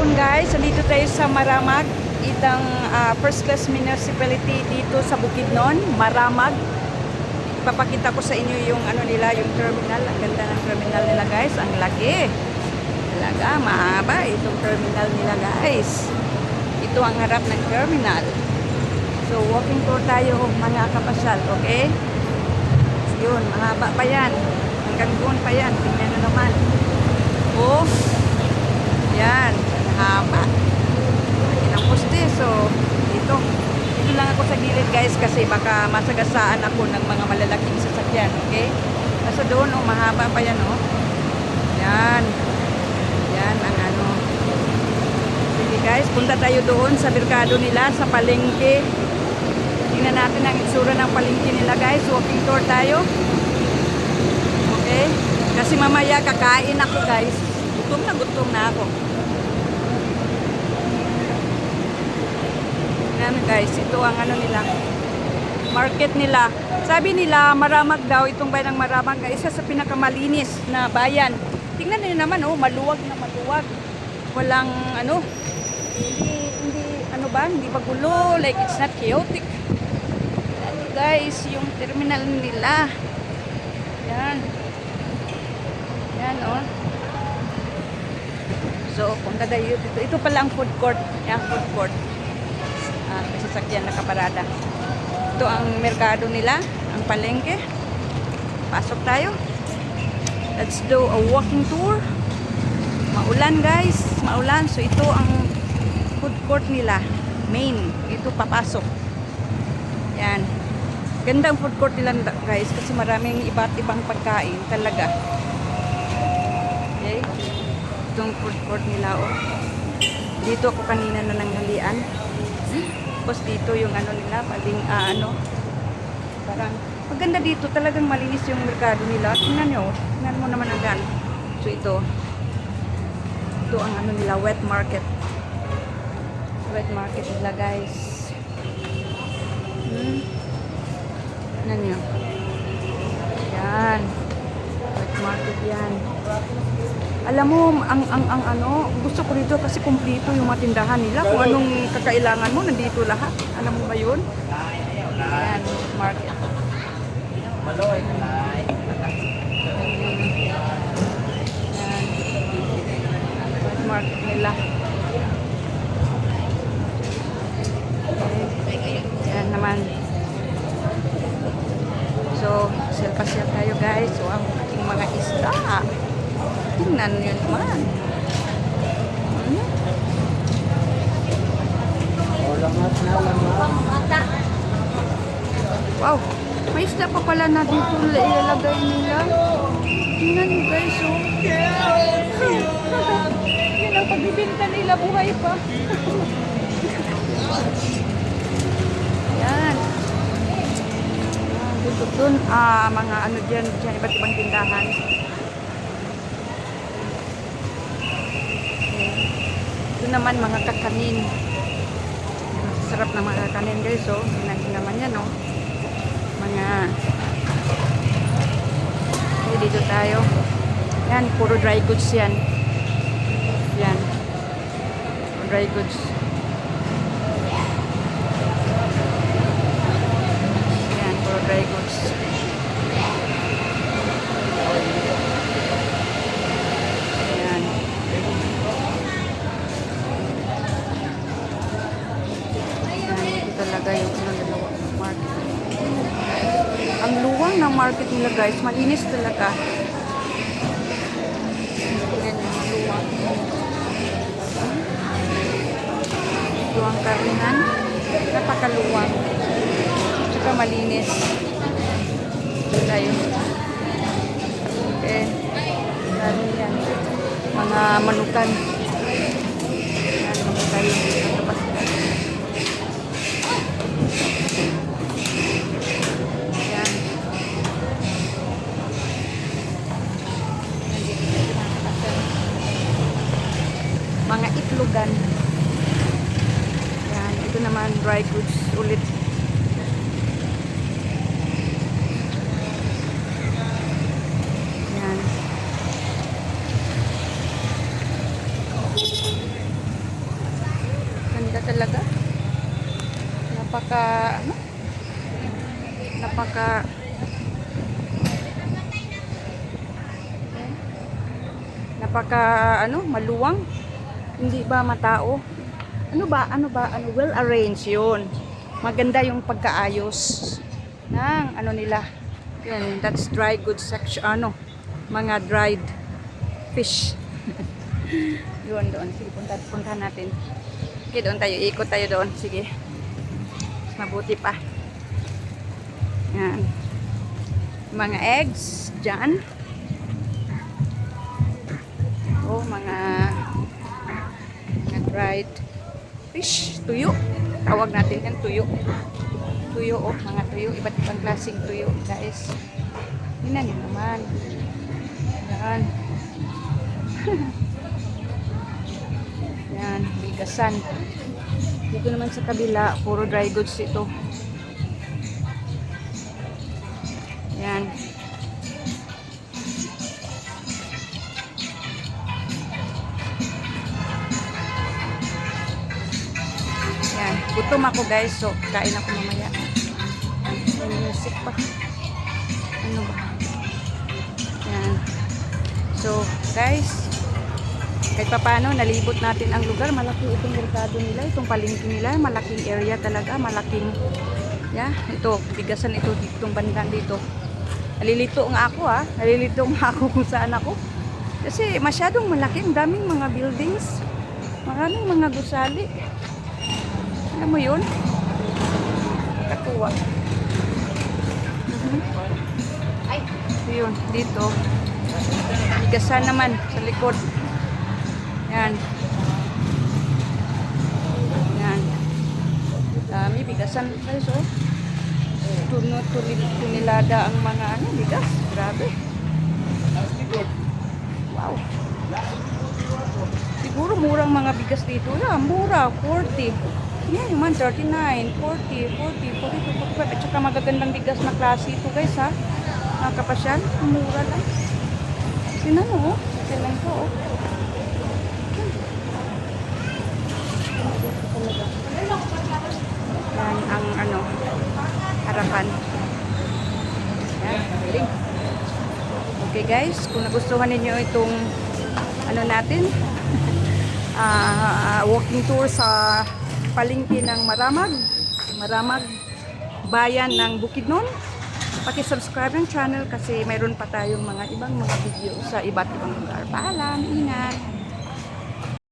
afternoon guys, nandito tayo sa Maramag, itang first class municipality dito sa Bukidnon, Maramag. Ipapakita ko sa inyo yung ano nila, yung terminal. Ang ganda ng terminal nila guys, ang laki. Talaga, mahaba itong terminal nila guys. Ito ang harap ng terminal. So walking tour tayo mga kapasyal, okay? Yun, mahaba pa yan. Hanggang doon pa yan, tingnan na naman. Oh, yan, haba. Laki ng poste. So, dito lang ako sa gilid guys kasi baka masagasaan ako ng mga malalaking sasakyan, okay? Kasi doon, oh, mahaba pa yan, oh. Yan. Yan ang ano. Sige guys, punta tayo doon sa merkado nila, sa palengke. Tingnan natin ang itsura ng palengke nila guys. Walking tour tayo. Okay? Kasi mamaya kakain ako guys. Gutom na ako. Yan guys, ito ang ano nila. Market nila. Sabi nila, Maramag daw, itong bayan ng Maramag ay isa sa pinakamalinis na bayan. Tingnan niyo naman, oh, maluwag na maluwag. Walang ano, hindi ba gulo, like it's not chaotic. Yan guys, yung terminal nila. Yan. Yan, oh. So, punta tayo dito. Ito pala ang food court. Yan, food court. May sasakyan nakaparada. Ito ang merkado nila, ang palengke. Pasok tayo. Let's do a walking tour. Maulan guys, maulan. So, ito ang food court nila. Main. Ito papasok. Yan. Gandang food court nila guys kasi maraming iba't ibang pagkain talaga. Okay. Itong food court nila, oh. Dito ako kanina na nanghalian. Tapos dito yung ano nila, maling ano. Parang maganda dito, talagang malinis yung merkado nila. Tingnan nyo, tingnan mo naman agad. So ito ang ano nila, wet market. Wet market nila guys. Tingnan nyo. Yan. Wet market yan. Alam mo, ang ano, gusto ko dito kasi kumpleto yung matindahan nila. Kung anong kakailangan mo, nandito lahat. Alam mo ba yun? Yan, market. Yan. Market nila. Okay. Yan naman. So, sel-pasyal tayo guys. So, ang aking mga isda. Tingnan nyo naman. Wow, may isda pa pala na dito ilalagay nila. Tingnan nyo guys, oh. Yun ang pagbibinta nila, buhay pa. Yan. Dun, mga ano dyan, iba't ibang tindahan. Ito naman mga kakanin. Sarap na mga kakanin guys, oh. Tingnan naman yan, oh. Mga okay, dito tayo. Yan, puro dry goods yan. Yan. Puro dry goods. Yan, puro dry goods. Talaga yung market. Ang luwang ng market nila guys, malinis talaga. Tingnan nyo, maluwang. Ito ang karnihan. Napakaluwang. Tsaka malinis. Ito tayo. Okay. Dami yan. Mga manukan. Yan, mga tayo. Tapos mga itlogan. Yan, ito naman dry goods ulit. Yan. talaga. Napaka, ano? Napaka, maluwang. Hindi ba matao? Well arranged yun. Maganda yung pagkaayos ng nila. Yan, that's dry goods section, mga dried fish. Doon. Sige, punta natin. Okay, doon tayo. Ikot tayo doon. Sige. Mabuti pa. Yan. Mga eggs dyan. Oh, mga dried fish. Tuyo. Tawag natin yan, tuyo. Tuyo, mga tuyo. Iba't ibang klaseng tuyo, guys. Tingnan niyo naman. Yan. Yan, bigasan. Dito naman sa kabila, puro dry goods ito. Yan. Yan, gutom ako guys, so kain ako mamaya. May music pa. Ano ba? Yan. So, guys, kahit pa paano, nalibot natin ang lugar. Malaki itong merkado nila, itong palengke nila. Malaking area talaga, malaking, ito, bigasan ito, itong bandang dito. Nalilito nga ako nalilito nga ako kung saan ako. Kasi masyadong malaki, daming mga buildings, maraming mga gusali. Alam mo yun? Katuwa. Ay, yun, dito. Bigasan naman sa likod. Yan. Yan. Dami bigasan guys, tunilada ang mga bigas. Grabe. Wow. Siguro murang mga bigas dito. Mura, 40. Yan naman, 39, 40, 45. At saka magagandang bigas na klase ito guys Nakakapasyan. Mura lang. Sinan Sinan ko Yan ang harapan. Yan, galing. Okay guys, kung nagustuhan ninyo itong natin walking tour sa palengke ng Maramag bayan ng Bukidnon, paki-subscribe ng channel kasi mayroon pa tayong mga ibang mga video sa iba't ibang lugar. Paalam, ingat!